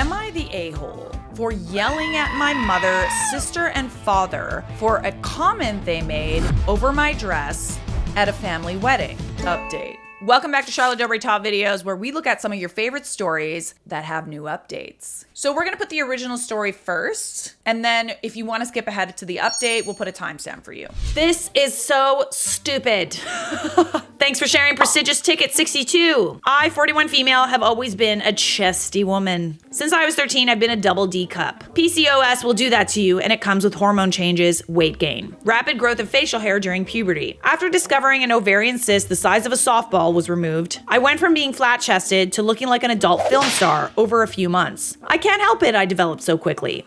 Am I the a-hole for yelling at my mother, sister, and father for a comment they made over my dress at a family wedding? Update. Welcome back to Charlotte Dobre Top Videos, where we look at some of your favorite stories that have new updates. So we're gonna put the original story first, and then if you wanna skip ahead to the update, we'll put a timestamp for you. This is so stupid. Thanks for sharing prestigious ticket 62. I, 41 female, have always been a chesty woman. Since I was 13, I've been a double D cup. PCOS will do that to you, and it comes with hormone changes, weight gain, rapid growth of facial hair during puberty. After discovering an ovarian cyst the size of a softball was removed, I went from being flat-chested to looking like an adult film star over a few months. I can't help it, I developed so quickly.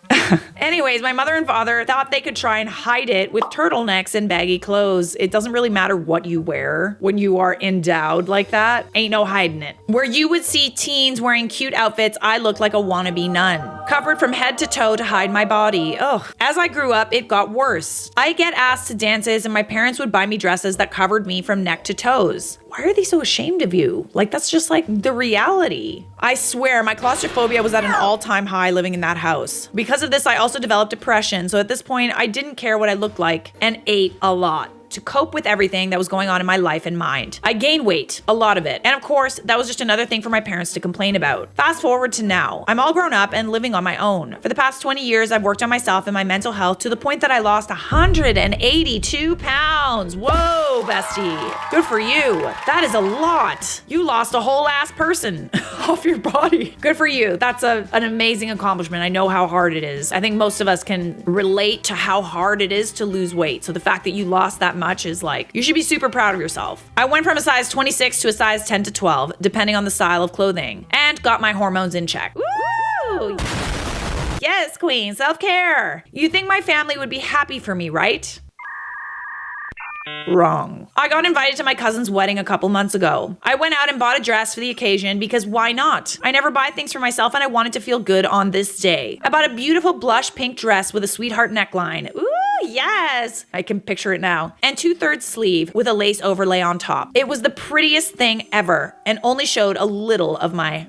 Anyways, my mother and father thought they could try and hide it with turtlenecks and baggy clothes. It doesn't really matter what you wear when you are endowed like that. Ain't no hiding it. Where you would see teens wearing cute outfits, I looked like a wannabe nun, covered from head to toe to hide my body. Ugh. As I grew up, it got worse. I'd get asked to dances and my parents would buy me dresses that covered me from neck to toes. Why are they so ashamed of you? Like, that's just like the reality. I swear my claustrophobia was at an all-time high living in that house. Because of this, I also developed depression. So at this point, I didn't care what I looked like and ate a lot to cope with everything that was going on in my life and mind. I gained weight, a lot of it. And of course, that was just another thing for my parents to complain about. Fast forward to now. I'm all grown up and living on my own. For the past 20 years, I've worked on myself and my mental health to the point that I lost 182 pounds. Whoa, bestie. Good for you. That is a lot. You lost a whole ass person off your body. Good for you. That's an amazing accomplishment. I know how hard it is. I think most of us can relate to how hard it is to lose weight. So the fact that you lost that much is like, you should be super proud of yourself. I went from a size 26 to a size 10 to 12, depending on the style of clothing, and got my hormones in check. Woo! Yes, queen, self-care. You think my family would be happy for me, right? Wrong. I got invited to my cousin's wedding a couple months ago. I went out and bought a dress for the occasion because why not? I never buy things for myself and I wanted to feel good on this day. I bought a beautiful blush pink dress with a sweetheart neckline. Ooh, yes! I can picture it now. And 2/3 sleeve with a lace overlay on top. It was the prettiest thing ever and only showed a little of my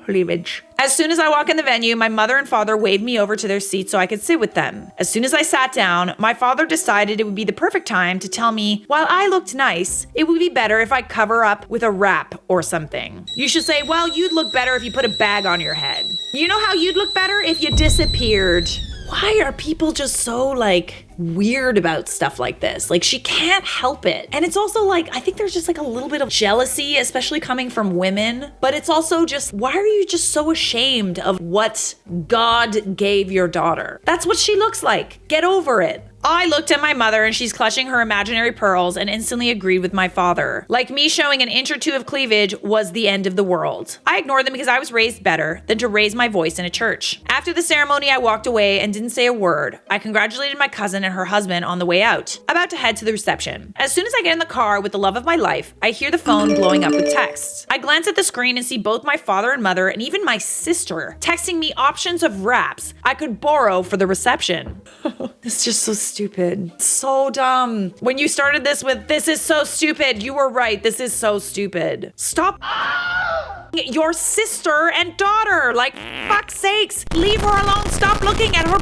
cleavage. As soon as I walk in the venue, my mother and father waved me over to their seats so I could sit with them. As soon as I sat down, my father decided it would be the perfect time to tell me, while I looked nice, it would be better if I cover up with a wrap or something. You should say, well, you'd look better if you put a bag on your head. You know how you'd look better? If you disappeared. Why are people just so like weird about stuff like this? Like, she can't help it. And it's also like, I think there's just like a little bit of jealousy, especially coming from women. But it's also just, why are you just so ashamed of what God gave your daughter? That's what she looks like. Get over it. I looked at my mother and she's clutching her imaginary pearls and instantly agreed with my father. Like me showing an inch or two of cleavage was the end of the world. I ignored them because I was raised better than to raise my voice in a church. After the ceremony, I walked away and didn't say a word. I congratulated my cousin and her husband on the way out, about to head to the reception. As soon as I get in the car with the love of my life, I hear the phone blowing up with texts. I glance at the screen and see both my father and mother and even my sister texting me options of wraps I could borrow for the reception. It's just so stupid. So dumb. When you started this with, this is so stupid, you were right. This is so stupid. Stop your sister and daughter. Like, fuck's sakes. Leave her alone. Stop looking at her.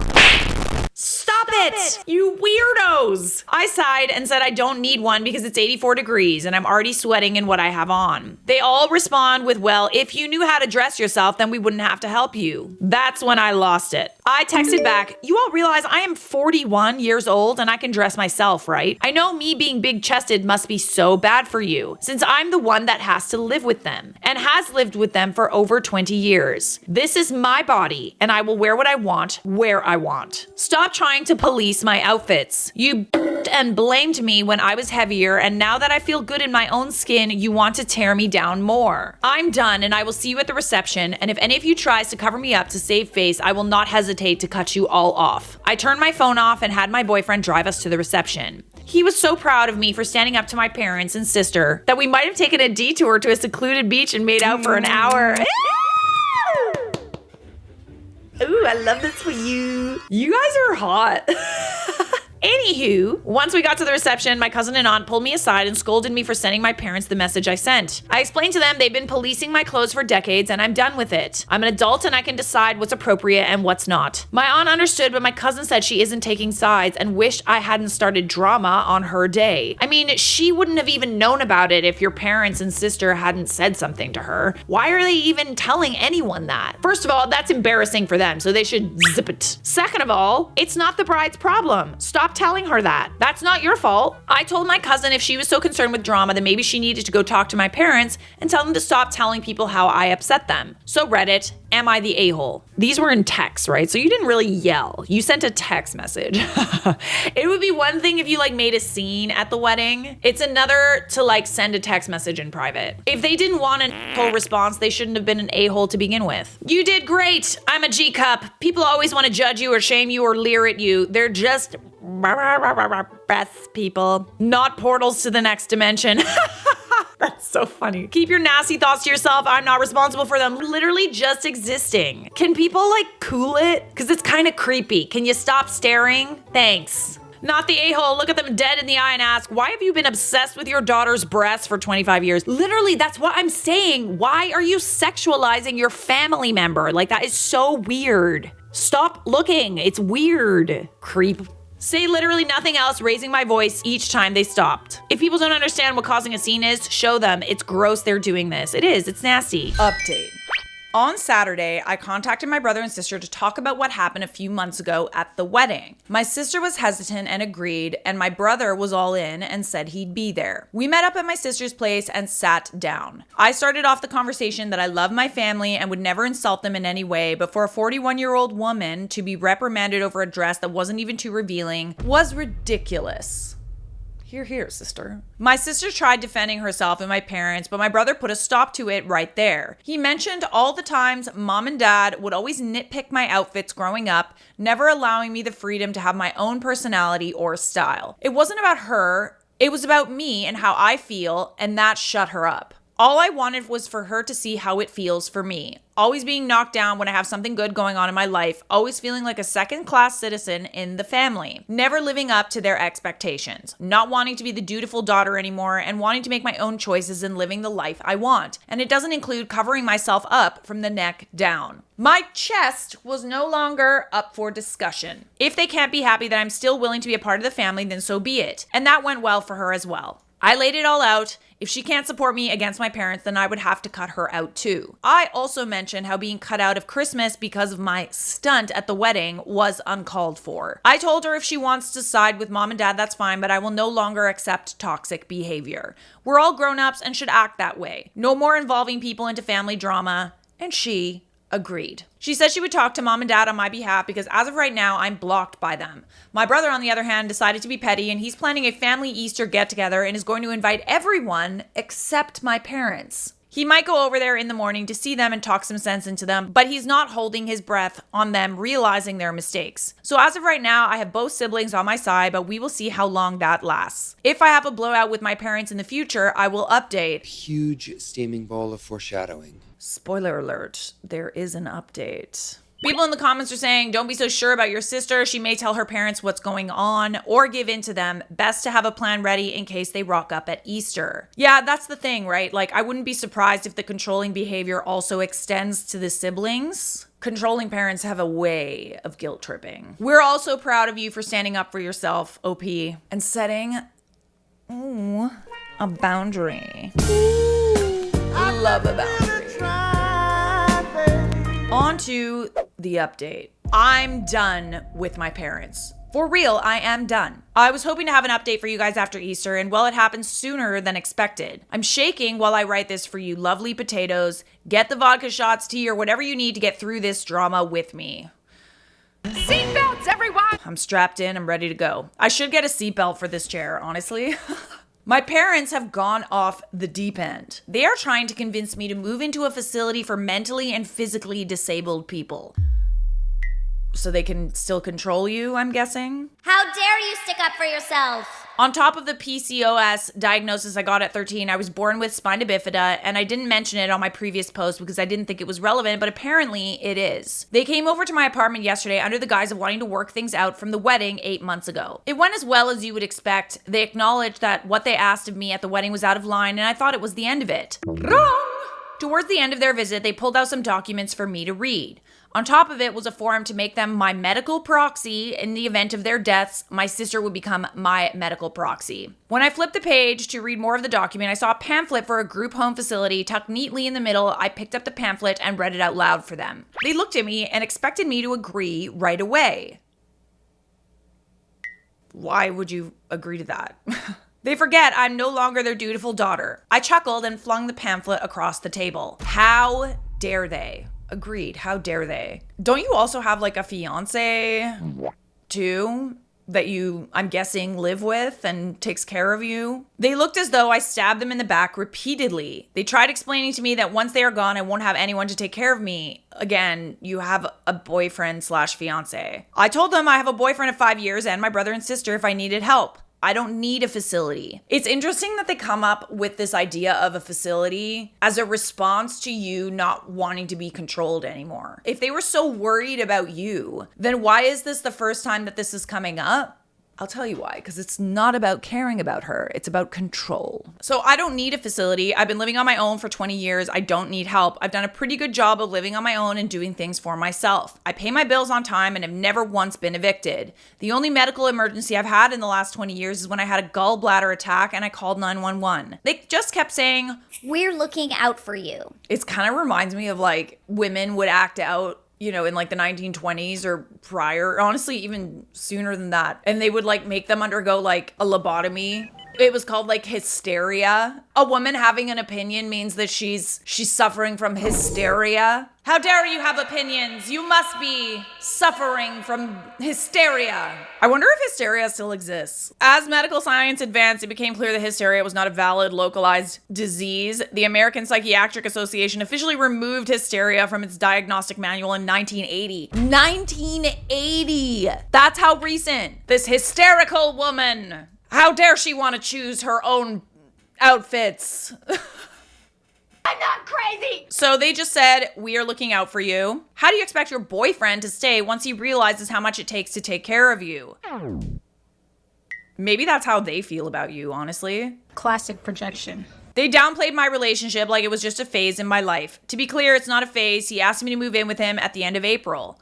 Stop it, you weirdos. I sighed and said I don't need one because it's 84 degrees and I'm already sweating in what I have on. They all respond with, well, if you knew how to dress yourself, then we wouldn't have to help you. That's when I lost it. I texted back, you all realize I am 41 years old and I can dress myself, right? I know me being big-chested must be so bad for you, since I'm the one that has to live with them and has lived with them for over 20 years. This is my body and I will wear what I want, where I want. Stop trying to police my outfits. You and blamed me when I was heavier, and now that I feel good in my own skin, you want to tear me down more. I'm done and I will see you at the reception, and if any of you tries to cover me up to save face, I will not hesitate to cut you all off. I turned my phone off and had my boyfriend drive us to the reception. He was so proud of me for standing up to my parents and sister that we might have taken a detour to a secluded beach and made out for an hour. Ooh, I love this for you. You guys are hot. Anywho, once we got to the reception, my cousin and aunt pulled me aside and scolded me for sending my parents the message I sent. I explained to them they've been policing my clothes for decades and I'm done with it. I'm an adult and I can decide what's appropriate and what's not. My aunt understood, but my cousin said she isn't taking sides and wished I hadn't started drama on her day. I mean, she wouldn't have even known about it if your parents and sister hadn't said something to her. Why are they even telling anyone that? First of all, that's embarrassing for them, so they should zip it. Second of all, it's not the bride's problem. Stop telling her that. That's not your fault. I told my cousin if she was so concerned with drama, then maybe she needed to go talk to my parents and tell them to stop telling people how I upset them. So Reddit, am I the a-hole? These were in text, right? So you didn't really yell. You sent a text message. It would be one thing if you made a scene at the wedding. It's another to send a text message in private. If they didn't want an a-hole response, they shouldn't have been an a-hole to begin with. You did great. I'm a G-cup. People always want to judge you or shame you or leer at you. They're just breath people, not portals to the next dimension. That's so funny. Keep your nasty thoughts to yourself. I'm not responsible for them literally just existing. Can people cool it? Because it's kind of creepy. Can you stop staring? Thanks. Not the a-hole. Look at them dead in the eye and ask, why have you been obsessed with your daughter's breasts for 25 years? Literally, that's what I'm saying. Why are you sexualizing your family member? That is so weird. Stop looking. It's weird. Creep. Say literally nothing else, raising my voice each time they stopped. If people don't understand what causing a scene is, show them. It's gross they're doing this. It is. It's nasty. Update. On Saturday, I contacted my brother and sister to talk about what happened a few months ago at the wedding. My sister was hesitant and agreed, and my brother was all in and said he'd be there. We met up at my sister's place and sat down. I started off the conversation that I love my family and would never insult them in any way, but for a 41-year-old woman to be reprimanded over a dress that wasn't even too revealing was ridiculous. Hear, hear, sister. My sister tried defending herself and my parents, but my brother put a stop to it right there. He mentioned all the times mom and dad would always nitpick my outfits growing up, never allowing me the freedom to have my own personality or style. It wasn't about her, it was about me and how I feel, and that shut her up. All I wanted was for her to see how it feels for me. Always being knocked down when I have something good going on in my life, always feeling like a second-class citizen in the family, never living up to their expectations, not wanting to be the dutiful daughter anymore, and wanting to make my own choices and living the life I want. And it doesn't include covering myself up from the neck down. My chest was no longer up for discussion. If they can't be happy that I'm still willing to be a part of the family, then so be it. And that went well for her as well. I laid it all out. If she can't support me against my parents, then I would have to cut her out too. I also mentioned how being cut out of Christmas because of my stunt at the wedding was uncalled for. I told her if she wants to side with mom and dad, that's fine, but I will no longer accept toxic behavior. We're all grown-ups and should act that way. No more involving people into family drama. And she agreed. She said she would talk to mom and dad on my behalf because as of right now, I'm blocked by them. My brother, on the other hand, decided to be petty and he's planning a family Easter get-together and is going to invite everyone except my parents. He might go over there in the morning to see them and talk some sense into them, but he's not holding his breath on them realizing their mistakes. So as of right now, I have both siblings on my side, but we will see how long that lasts. If I have a blowout with my parents in the future, I will update. Huge steaming ball of foreshadowing. Spoiler alert, there is an update. People in the comments are saying, don't be so sure about your sister. She may tell her parents what's going on or give in to them. Best to have a plan ready in case they rock up at Easter. Yeah, that's the thing, right? I wouldn't be surprised if the controlling behavior also extends to the siblings. Controlling parents have a way of guilt tripping. We're also proud of you for standing up for yourself, OP, and setting a boundary. Love a boundary. On to the update. I'm done with my parents. For real, I am done. I was hoping to have an update for you guys after Easter, and well, it happened sooner than expected. I'm shaking while I write this for you lovely potatoes. Get the vodka shots, tea, or whatever you need to get through this drama with me. Seatbelts, everyone! I'm strapped in, I'm ready to go. I should get a seatbelt for this chair, honestly. My parents have gone off the deep end. They are trying to convince me to move into a facility for mentally and physically disabled people. So they can still control you, I'm guessing? How dare you stick up for yourself? On top of the PCOS diagnosis I got at 13, I was born with spina bifida, and I didn't mention it on my previous post because I didn't think it was relevant, but apparently it is. They came over to my apartment yesterday under the guise of wanting to work things out from the wedding 8 months ago. It went as well as you would expect. They acknowledged that what they asked of me at the wedding was out of line, and I thought it was the end of it. Wrong! Towards the end of their visit, they pulled out some documents for me to read. On top of it was a form to make them my medical proxy. In the event of their deaths, my sister would become my medical proxy. When I flipped the page to read more of the document, I saw a pamphlet for a group home facility tucked neatly in the middle. I picked up the pamphlet and read it out loud for them. They looked at me and expected me to agree right away. Why would you agree to that? They forget I'm no longer their dutiful daughter. I chuckled and flung the pamphlet across the table. How dare they? Agreed. How dare they? Don't you also have like a fiance too that you, I'm guessing, live with and takes care of you? They looked as though I stabbed them in the back repeatedly. They tried explaining to me that once they are gone, I won't have anyone to take care of me. Again, you have a boyfriend/fiance. I told them I have a boyfriend of 5 years and my brother and sister if I needed help. I don't need a facility. It's interesting that they come up with this idea of a facility as a response to you not wanting to be controlled anymore. If they were so worried about you, then why is this the first time that this is coming up? I'll tell you why, because it's not about caring about her. It's about control. So I don't need a facility. I've been living on my own for 20 years. I don't need help. I've done a pretty good job of living on my own and doing things for myself. I pay my bills on time and have never once been evicted. The only medical emergency I've had in the last 20 years is when I had a gallbladder attack and I called 911. They just kept saying, "We're looking out for you." It kind of reminds me of like women would act out, you know, in like the 1920s or prior, honestly, even sooner than that. And they would like make them undergo like a lobotomy. It was called like hysteria. A woman having an opinion means that she's suffering from hysteria. How dare you have opinions? You must be suffering from hysteria. I wonder if hysteria still exists. As medical science advanced, it became clear that hysteria was not a valid, localized disease. The American Psychiatric Association officially removed hysteria from its diagnostic manual in 1980. 1980! That's how recent. This hysterical woman. How dare she want to choose her own outfits? I'm not crazy! So they just said, we are looking out for you. How do you expect your boyfriend to stay once he realizes how much it takes to take care of you? Maybe that's how they feel about you, honestly. Classic projection. They downplayed my relationship like it was just a phase in my life. To be clear, it's not a phase. He asked me to move in with him at the end of April.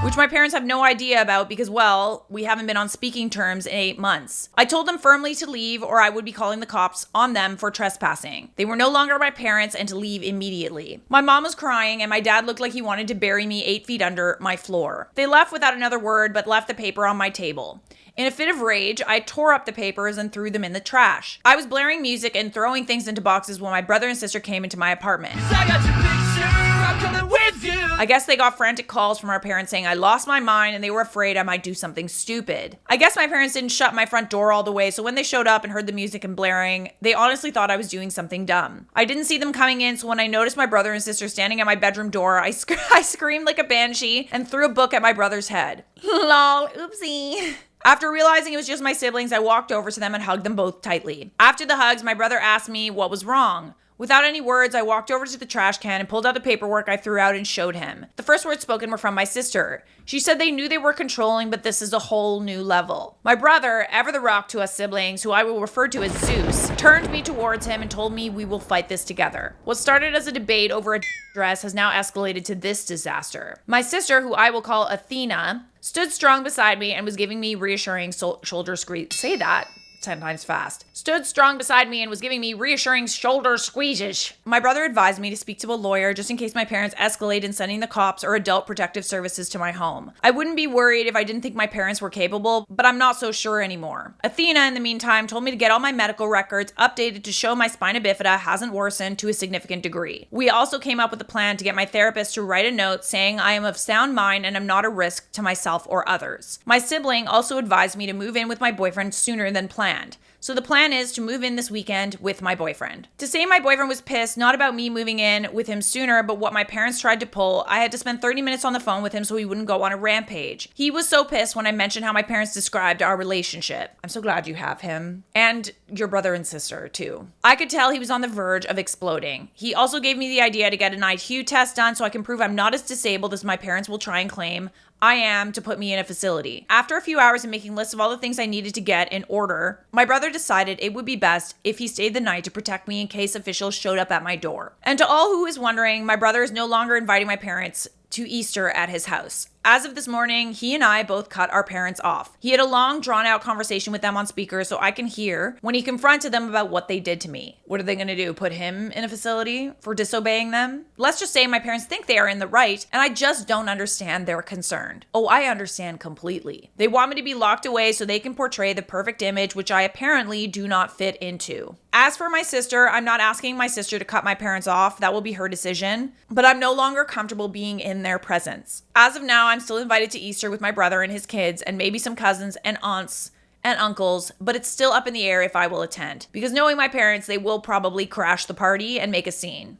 Which my parents have no idea about because, well, we haven't been on speaking terms in 8 months. I told them firmly to leave or I would be calling the cops on them for trespassing. They were no longer my parents and to leave immediately. My mom was crying and my dad looked like he wanted to bury me 8 feet under my floor. They left without another word but left the paper on my table. In a fit of rage, I tore up the papers and threw them in the trash. I was blaring music and throwing things into boxes when my brother and sister came into my apartment. I got your picture, I'm coming with you. I guess they got frantic calls from our parents saying I lost my mind and they were afraid I might do something stupid. I guess my parents didn't shut my front door all the way, so when they showed up and heard the music and blaring, they honestly thought I was doing something dumb. I didn't see them coming in, so when I noticed my brother and sister standing at my bedroom door, I screamed like a banshee and threw a book at my brother's head. Lol, oopsie. After realizing it was just my siblings, I walked over to them and hugged them both tightly. After the hugs, my brother asked me what was wrong. Without any words, I walked over to the trash can and pulled out the paperwork I threw out and showed him. The first words spoken were from my sister. She said they knew they were controlling, but this is a whole new level. My brother, ever the rock to us siblings, who I will refer to as Zeus, turned me towards him and told me we will fight this together. What started as a debate over a dress has now escalated to this disaster. My sister, who I will call Athena, stood strong beside me and was giving me reassuring shoulder squeeze. Say that 10 times fast. Stood strong beside me and was giving me reassuring shoulder squeezes. My brother advised me to speak to a lawyer just in case my parents escalate in sending the cops or adult protective services to my home. I wouldn't be worried if I didn't think my parents were capable, but I'm not so sure anymore. Athena, in the meantime, told me to get all my medical records updated to show my spina bifida hasn't worsened to a significant degree. We also came up with a plan to get my therapist to write a note saying I am of sound mind and am not a risk to myself or others. My sibling also advised me to move in with my boyfriend sooner than planned. So the plan is to move in this weekend with my boyfriend. To say my boyfriend was pissed, not about me moving in with him sooner, but what my parents tried to pull, I had to spend 30 minutes on the phone with him so he wouldn't go on a rampage. He was so pissed when I mentioned how my parents described our relationship. I'm so glad you have him. And your brother and sister, too. I could tell he was on the verge of exploding. He also gave me the idea to get an IQ test done so I can prove I'm not as disabled as my parents will try and claim I am to put me in a facility. After a few hours of making lists of all the things I needed to get in order, my brother decided it would be best if he stayed the night to protect me in case officials showed up at my door. And to all who is wondering, my brother is no longer inviting my parents to Easter at his house. As of this morning, he and I both cut our parents off. He had a long, drawn-out conversation with them on speaker so I can hear when he confronted them about what they did to me. What are they going to do? Put him in a facility for disobeying them? Let's just say my parents think they are in the right, and I just don't understand their concern. Oh, I understand completely. They want me to be locked away so they can portray the perfect image, which I apparently do not fit into. As for my sister, I'm not asking my sister to cut my parents off. That will be her decision. But I'm no longer comfortable being in their presence. As of now, I'm still invited to Easter with my brother and his kids and maybe some cousins and aunts and uncles, but it's still up in the air if I will attend. Because knowing my parents, they will probably crash the party and make a scene.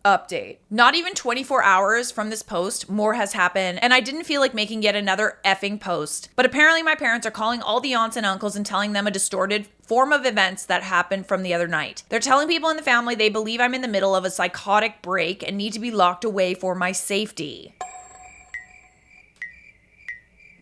Update. Not even 24 hours from this post, more has happened, and I didn't feel like making yet another effing post. But apparently my parents are calling all the aunts and uncles and telling them a distorted form of events that happened from the other night. They're telling people in the family they believe I'm in the middle of a psychotic break and need to be locked away for my safety.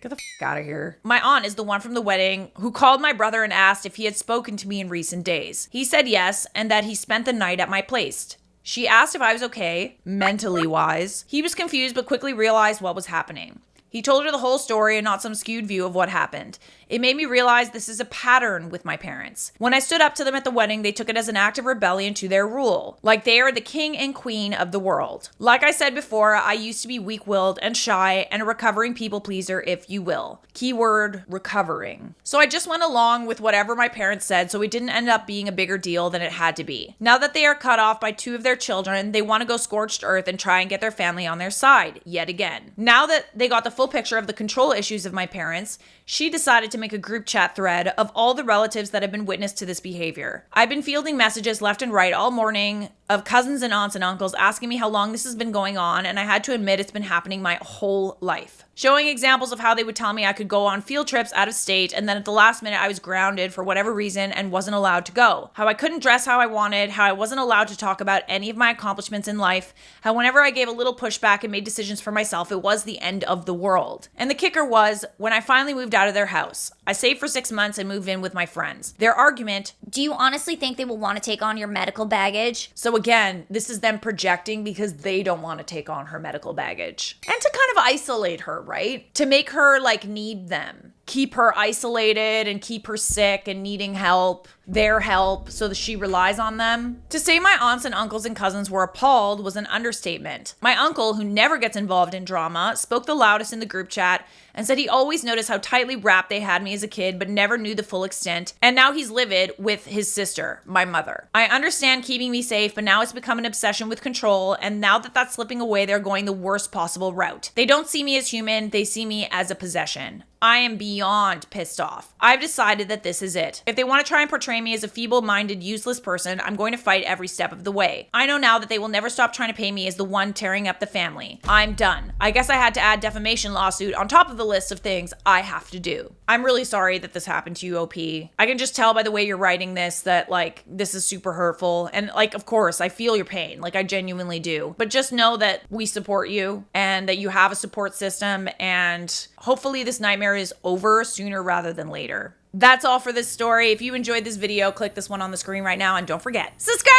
Get the f*** out of here. My aunt is the one from the wedding who called my brother and asked if he had spoken to me in recent days. He said yes, and that he spent the night at my place. She asked if I was okay, mentally wise. He was confused but quickly realized what was happening. He told her the whole story and not some skewed view of what happened. It made me realize this is a pattern with my parents. When I stood up to them at the wedding, they took it as an act of rebellion to their rule, like they are the king and queen of the world. Like I said before, I used to be weak-willed and shy and a recovering people pleaser, if you will. Keyword, recovering. So I just went along with whatever my parents said, so it didn't end up being a bigger deal than it had to be. Now that they are cut off by two of their children, they want to go scorched earth and try and get their family on their side, yet again. Now that they got the full picture of the control issues of my parents, she decided to make a group chat thread of all the relatives that have been witness to this behavior. I've been fielding messages left and right all morning of cousins and aunts and uncles asking me how long this has been going on, and I had to admit it's been happening my whole life. Showing examples of how they would tell me I could go on field trips out of state, and then at the last minute I was grounded for whatever reason and wasn't allowed to go. How I couldn't dress how I wanted, how I wasn't allowed to talk about any of my accomplishments in life, how whenever I gave a little pushback and made decisions for myself, it was the end of the world. And the kicker was, when I finally moved out of their house, I saved for 6 months and moved in with my friends. Their argument, Do you honestly think they will want to take on your medical baggage? so again, this is them projecting because they don't want to take on her medical baggage. And to kind of isolate her, right? To make her like need them. Keep her isolated and keep her sick and needing help, their help, so that she relies on them. To say my aunts and uncles and cousins were appalled was an understatement. My uncle, who never gets involved in drama, spoke the loudest in the group chat and said he always noticed how tightly wrapped they had me as a kid, but never knew the full extent. And now he's livid with his sister, my mother. I understand keeping me safe, but now it's become an obsession with control. And now that that's slipping away, they're going the worst possible route. They don't see me as human. They see me as a possession. I am beyond pissed off. I've decided that this is it. If they want to try and portray me as a feeble-minded, useless person, I'm going to fight every step of the way. I know now that they will never stop trying to pay me as the one tearing up the family. I'm done. I guess I had to add defamation lawsuit on top of the list of things I have to do. I'm really sorry that this happened to you, OP. I can just tell by the way you're writing this that, like, this is super hurtful. And, like, of course, I feel your pain. Like, I genuinely do. But just know that we support you and that you have a support system, and hopefully this nightmare is over sooner rather than later. That's all for this story. If you enjoyed this video, click this one on the screen right now, and don't forget, subscribe!